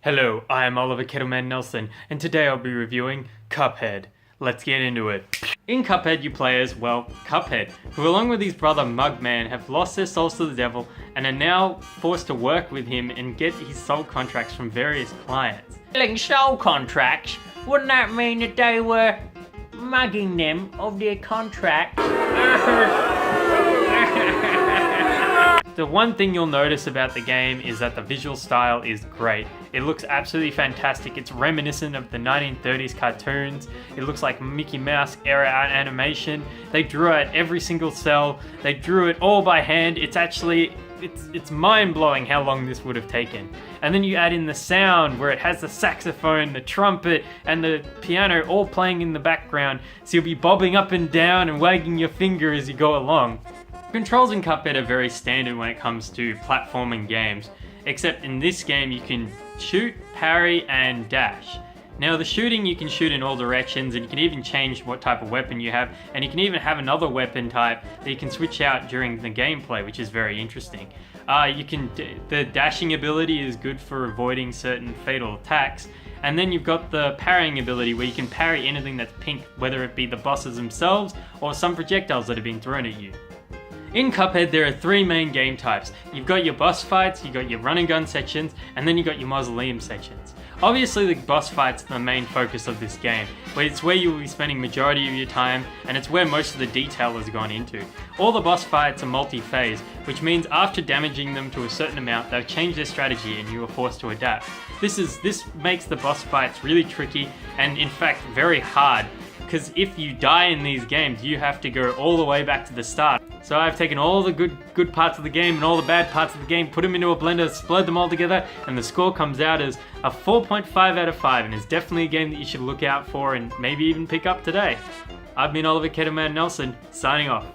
Hello, I am Oliver Kettleman Nelson, and today I'll be reviewing Cuphead. Let's get into it. In Cuphead you play as, well, Cuphead, who along with his brother Mugman have lost their souls to the devil and are now forced to work with him and get his soul contracts from various clients. Selling soul contracts? Wouldn't that mean that they were mugging them of their contract? The one thing you'll notice about the game is that the visual style is great. It looks absolutely fantastic. It's reminiscent of the 1930s cartoons. It looks like Mickey Mouse era animation. They drew out every single cell. They drew it all by hand. It's mind-blowing how long this would have taken. And then you add in the sound where it has the saxophone, the trumpet, and the piano all playing in the background. So you'll be bobbing up and down and wagging your finger as you go along. Controls in Cuphead are very standard when it comes to platforming games, except in this game you can shoot, parry, and dash. Now the shooting, you can shoot in all directions, and you can even change what type of weapon you have, and you can even have another weapon type that you can switch out during the gameplay, which is very interesting. The dashing ability is good for avoiding certain fatal attacks, and then you've got the parrying ability where you can parry anything that's pink, whether it be the bosses themselves or some projectiles that are being thrown at you. In Cuphead, there are three main game types. You've got your boss fights, you've got your run and gun sections, and then you've got your mausoleum sections. Obviously, the boss fights are the main focus of this game, where it's where you will be spending majority of your time, and it's where most of the detail has gone into. All the boss fights are multi-phase, which means after damaging them to a certain amount, they've changed their strategy and you are forced to adapt. This makes the boss fights really tricky, and in fact very hard, because if you die in these games, you have to go all the way back to the start. So I've taken all the good parts of the game and all the bad parts of the game, put them into a blender, explode them all together, and the score comes out as a 4.5 out of 5, and it's definitely a game that you should look out for and maybe even pick up today. I've been Oliver Kettleman Nelson, signing off.